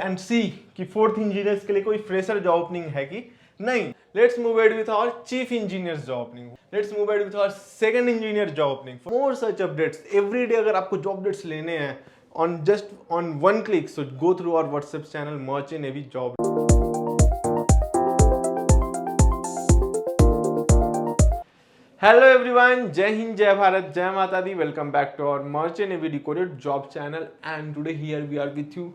And सी कि fourth engineers के लिए कोई फ्रेशर जॉब ओपनिंग है कि नहीं. Let's move ahead with our chief engineer's job opening. Let's move ahead with our second engineer job opening. For more such updates, every day अगर आपको job updates लेने हैं on one click, so go through our WhatsApp channel Merchant Navy Job. Hello everyone, Jai Hind, Jai Bharat, Jai Mata Di. Welcome back to our Merchant Navy Decoded Job channel, and today here we are with you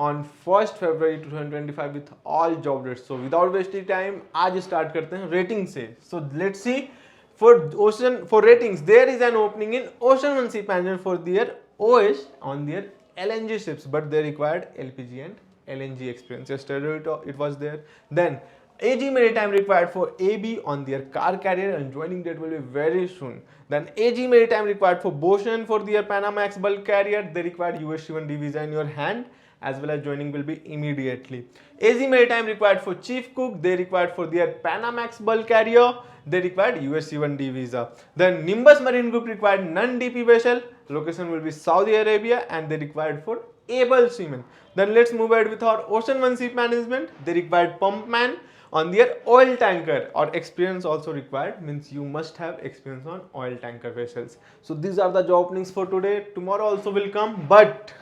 on 1st February 2025 with all job dates. So without wasting time, आज start करते हैं rating से. So let's see for ratings. There is an opening in Ocean One Ship Manager for their OS on their LNG ships, but they required LPG and LNG experience. Yesterday it was there. Then AG Maritime required for AB on their car carrier, and joining date will be very soon. Then AG Maritime required for Boston for their Panamax bulk carrier. They required USC-1D visa in your hand, as well as joining will be immediately. AG Maritime required for Chief Cook. They required for their Panamax bulk carrier. They required USC-1D visa. Then Nimbus Marine Group required non-DP vessel. Location will be Saudi Arabia, and they required for able seamen. Then let's move ahead with our Ocean One Ship Management. They required pump man on their oil tanker, or experience also required, means you must have experience on oil tanker vessels. So these are the job openings for today. Tomorrow also will come, but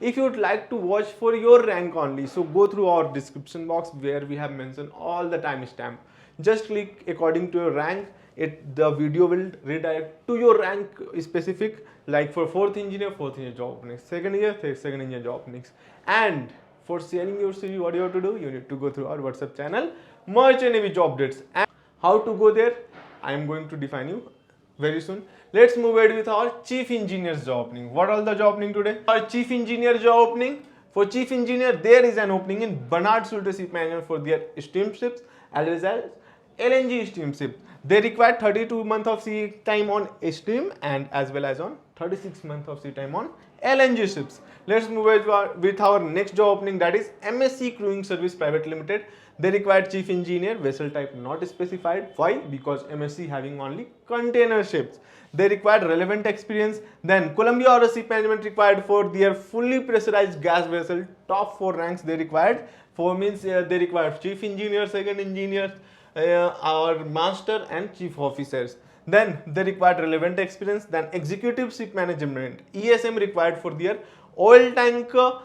if you would like to watch for your rank only, so go through our description box where we have mentioned all the timestamp. Just click according to your rank. The video will redirect to your rank specific, like for fourth engineer job openings, second engineer job openings. And for sharing your CV, what you have to do, you need to go through our WhatsApp channel Merchant Navy Job Dates. And how to go there, I am going to define you very soon. Let's move ahead with our chief engineer's job opening. What are the job opening today? Our chief engineer job opening. For chief engineer, there is an opening in Bernard Schulte Ship Management for their steamships as well as LNG steamship. They require 32 months of sea time on steam and as well as on 36 months of sea time on LNG ships. Let's move ahead with our next job opening, that is MSC Crewing Service Private Limited. They require chief engineer, vessel type not specified. Why? Because MSC having only container ships. They required relevant experience. Then Columbia Oro Ship Management required for their fully pressurized gas vessel. Top 4 ranks they required. 4 means they require chief engineer, second engineer, our master and chief officers. Then they required relevant experience. Then executive ship management, ESM required for their oil tanker,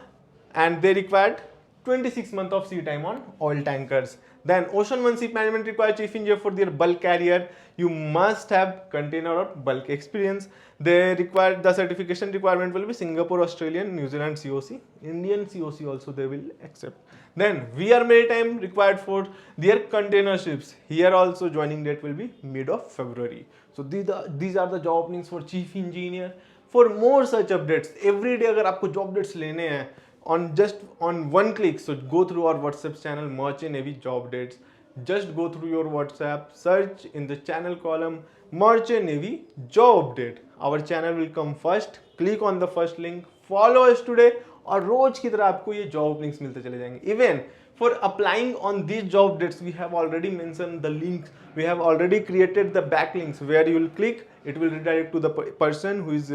and they required 26 months of sea time on oil tankers. Then Ocean One Ship Management required chief engineer for their bulk carrier. You must have container or bulk experience. They require, the certification requirement will be Singapore, Australian, New Zealand COC, Indian COC also they will accept. Then VR Maritime required for their container ships. Here also joining date will be mid of February. So these are the job openings for chief engineer. For more such updates, every day अगर आपको job updates लेने हैं on one click, so go through our WhatsApp channel Merchant Navy Job Dates. Just go through your WhatsApp, search in the channel column Merchant Navy Job Update. Our channel will come first. Click on the first link, follow us today, और रोज की तरह आपको ये job openings मिलते चले जाएंगे. Even for applying on these job dates, we have already mentioned the links. We have already created the backlinks where you will click. It will redirect to the person who is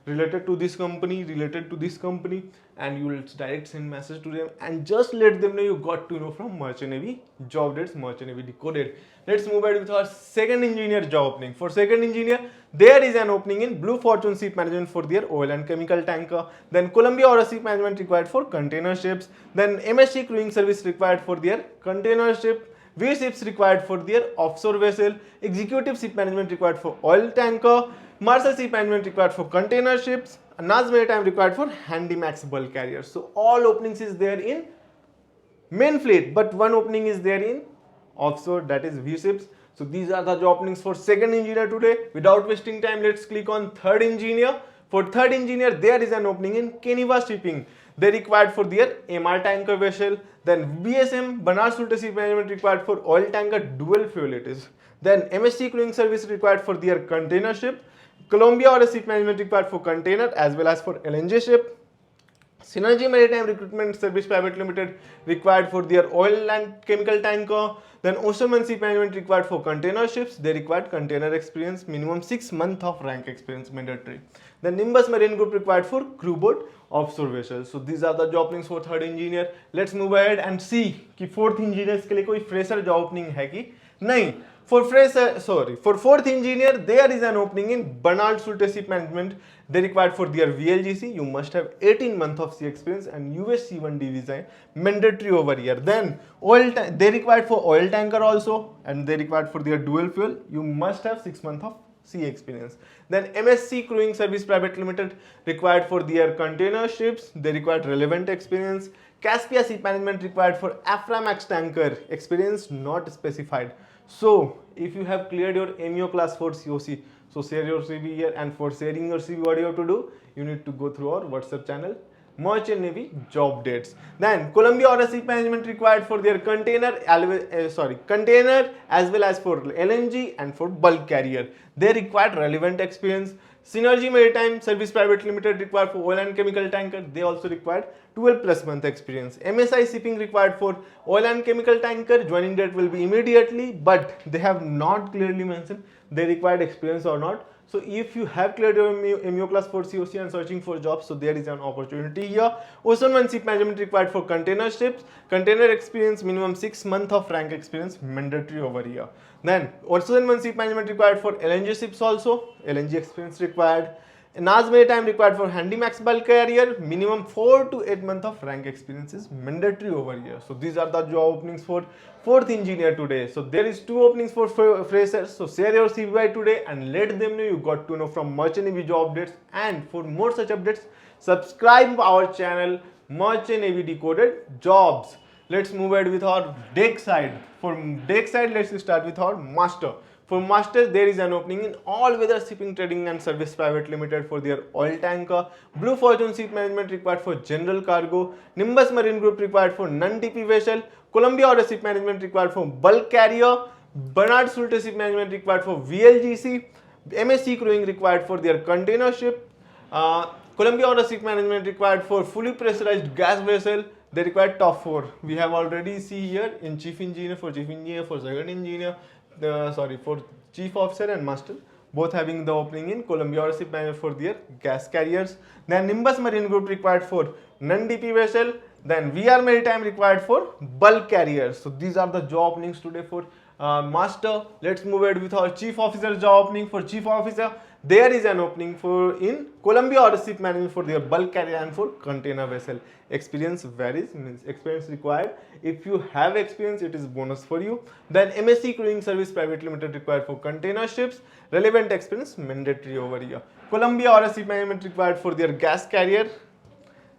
related to this company, and you will direct send message to them and just let them know you got to know from Merchant Navy Job Dates, Merchant Navy Decoded. Let's move ahead with our second engineer job opening. For second engineer, there is an opening in Blue Fortune Ship Management for their oil and chemical tanker. Then Columbia Oro Ship Management required for container ships. Then MSC Crewing Service required for their container ship. V ships required for their offshore vessel. Executive Ship Management required for oil tanker. Marshall Ship Management required for container ships. NAS Maritime required for Handymax bulk carriers. So all openings is there in main fleet, but one opening is there in offshore, that is V ships. So these are the job openings for second engineer today. Without wasting time, let's click on third engineer. For third engineer, there is an opening in Keneva Shipping. They required for their MR tanker vessel. Then BSM, Bernard Schulte Ship Management required for oil tanker dual fuel it is. Then MSC Crewing Service required for their container ship. Columbia Oro Ship Management required for container as well as for LNG ship. Synergy Maritime Recruitment Service Private Limited required for their oil and chemical tanker. Then Ocean One Ship Management required for container ships. They required container experience, minimum 6 months of rank experience mandatory. Then Nimbus Marine Group required for crew boat. offshore vessels. So these are the job openings for third engineer. Let's move ahead and see कि fourth engineers के लिए कोई fresher job opening है कि नहीं. For fourth engineer, there is an opening in Bernard Schulte Ship Management. They required for their VLGC. You must have 18 months of sea experience and US C1D visa mandatory over here. Then they required for oil tanker also, and they required for their dual fuel. You must have 6 months of sea experience. Then MSC Crewing Service Private Limited required for their container ships. They required relevant experience. Caspia Ship Management required for Aframax tanker experience not specified. So if you have cleared your MEO class 4 COC, so share your CV here, and for sharing your CV, what you have to do, you need to go through our WhatsApp channel, Merchant Navy job dates. Then Columbia Order Ship Management required for their container as well as for LNG and for bulk carrier. They required relevant experience. Synergy Maritime Service Private Limited required for oil and chemical tanker. They also required 12 plus month experience. MSI Shipping required for oil and chemical tanker. Joining date will be immediately, but they have not clearly mentioned they required experience or not. So if you have cleared your MEO class 4 COC and searching for jobs, so there is an opportunity here. Ocean One Ship Management required for container ships. Container experience, minimum 6 months of rank experience mandatory over here. Then Ocean One Ship Management required for LNG ships also. LNG experience required. NAS Maritime required for Handymax bulk carrier. Minimum 4 to 8 months of rank experience is mandatory over here. So these are the job openings for fourth engineer today. So there is 2 openings for freshers. So share your CV today and let them know you got to know from Merchant Navy job updates. And for more such updates, subscribe our channel Merchant Navy Decoded Jobs. Let's move ahead with our deck side. For deck side, let's start with our master. For master, there is an opening in All Weather Shipping Trading and Service Private Limited for their oil tanker. Blue Fortune Ship Management required for general cargo. Nimbus Marine Group required for non-DP vessel. Columbia Order Ship Management required for bulk carrier. Bernard Schulte Ship Management required for VLGC. MSC Crewing required for their container ship. Columbia Order Ship Management required for fully pressurized gas vessel. They required top 4. We have already see here in chief engineer, for second engineer, for chief officer and master, both having the opening in Columbia Order Ship Management for their gas carriers. Then Nimbus Marine Group required for non-DP vessel. Then VR Maritime required for bulk carriers. So these are the job openings today for master. Let's move ahead with our chief officer job opening. For chief officer, there is an opening for in Columbia Order Ship Management for their bulk carrier and for container vessel. Experience varies, means experience required. If you have experience, it is bonus for you. Then MSC Crewing Service Private Limited required for container ships. Relevant experience mandatory over here. Columbia Order Ship Management required for their gas carrier.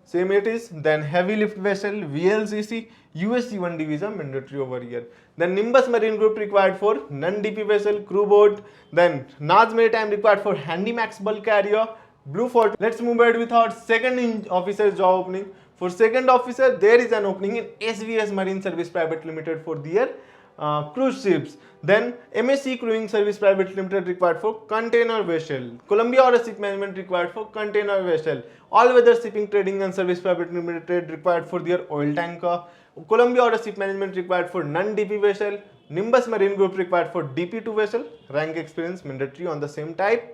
Same it is. Then heavy lift vessel, VLCC, US C1D visa mandatory over here. Then Nimbus Marine Group required for non-DP vessel, crew boat. Then NAS Maritime required for Handymax bulk carrier. Blue Fort. Let's move ahead with our second officer job opening. For second officer, there is an opening in SVS Marine Service Private Limited for their cruise ships. Then MSC Crewing Service Private Limited required for container vessel. Columbia Order Ship Management required for container vessel. All Weather Shipping Trading and Service Private Limited required for their oil tanker. Columbia Order Ship Management required for non-DP vessel. Nimbus Marine Group required for DP2 vessel. Rank experience mandatory on the same type.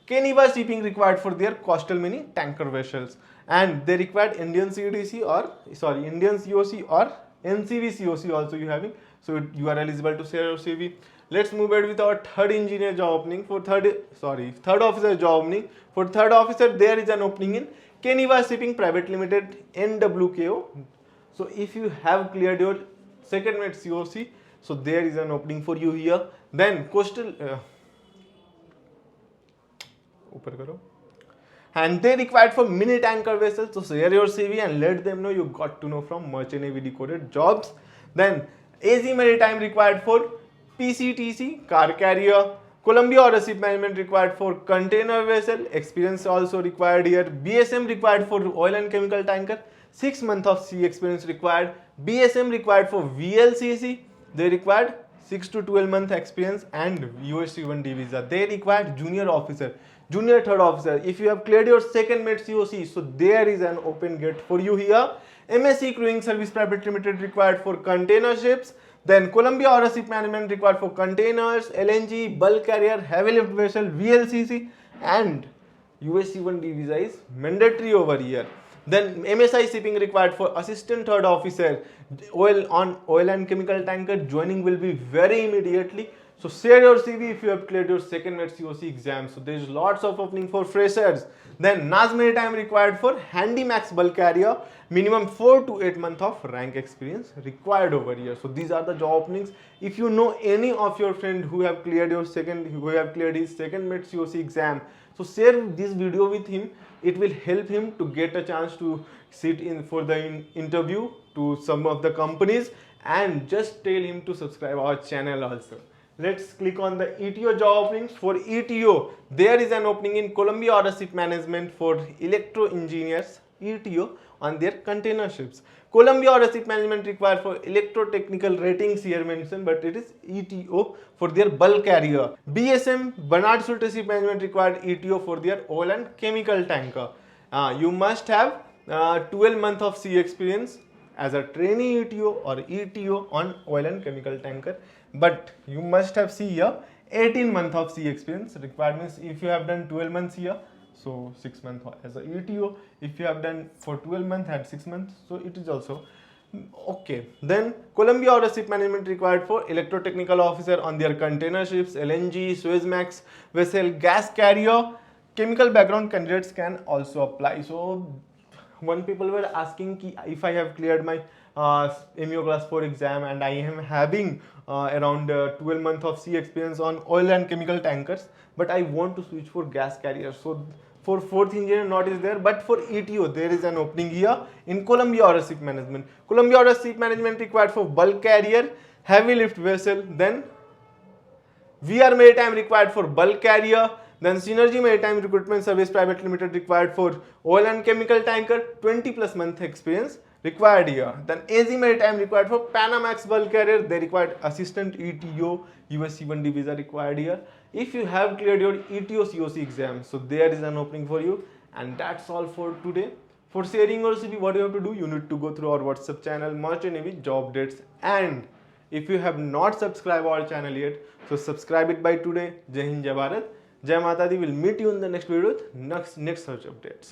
Keniva Shipping required for their coastal mini tanker vessels. And they required Indian COC or NCV COC also you having. So you are eligible to share your CV. Let's move ahead with our third engineer job opening. For third officer job opening. For third officer, there is an opening in Keniva Shipping Private Limited, NWKO. So if you have cleared your second mate COC, so there is an opening for you here. Then coastal and they required for mini tanker vessels. So share your CV and let them know you got to know from Merchant Navy Decoded Jobs. Then AZ Maritime required for PCTC car carrier. Columbia Order Ship Management required for container vessel. Experience also required here. BSM required for oil and chemical tanker. 6 months of sea experience required. BSM required for VLCC. They required 6 to 12 month experience and US C1D visa. They required junior officer, junior third officer. If you have cleared your second mate COC, so there is an open gate for you here. MSC Crewing Service Private Limited required for container ships. Then Columbia Order Ship Management required for containers, LNG, bulk carrier, heavy lift vessel, VLCC, and US C1D visa is mandatory over here. Then MSI shipping required for assistant third officer, oil and chemical tanker. Joining will be very immediately. So share your CV if you have cleared your second mate COC exam. So there is lots of opening for freshers. Then NAS Maritime required for Handymax bulk carrier, minimum 4 to 8 months of rank experience required over here. So these are the job openings. If you know any of your friend who have cleared his second mate COC exam, so share this video with him. It will help him to get a chance to sit in for the interview to some of the companies, and just tell him to subscribe our channel also. Let's click on the ETO job openings. For ETO, there is an opening in Columbia Order Ship Management for electro engineers, ETO, on their container ships. Columbia Order Ship Management required for electrotechnical ratings here mentioned, but it is ETO for their bulk carrier. BSM, Bernard Schulte Ship Management required ETO for their oil and chemical tanker. You must have 12 months of sea experience as a trainee ETO or ETO on oil and chemical tanker, but you must have here 18 months of sea experience. Required means if you have done 12 months here, so 6 months as a ETO. If you have done for 12 months and 6 months, so it is also okay. Then Columbia Order Ship Management required for electrotechnical officer on their container ships, LNG, Suezmax vessel, gas carrier. Chemical background candidates can also apply. So one people were asking ki if I have cleared my MEO class 4 exam and I am having around 12 months of sea experience on oil and chemical tankers, but I want to switch for gas carriers. So for fourth engineer not is there, but for ETO there is an opening here in Columbia Order Ship Management. Columbia Order Ship Management required for bulk carrier, heavy lift vessel. Then VR Maritime required for bulk carrier. Then Synergy Maritime Recruitment Service Private Limited required for oil and chemical tanker, 20 plus month experience required here. Then AZ Maritime required for Panamax bulk carrier, they required assistant ETO, US C1D visa required here. If you have cleared your ETO COC exam, so there is an opening for you. And that's all for today. For sharing your CV, what you have to do, you need to go through our WhatsApp channel, Merchant Navy Job Dates. And if you have not subscribed our channel yet, so subscribe it by today. Jai Hind, Jai Bharat, Jai Mata Di. Will meet you in the next video with next search updates.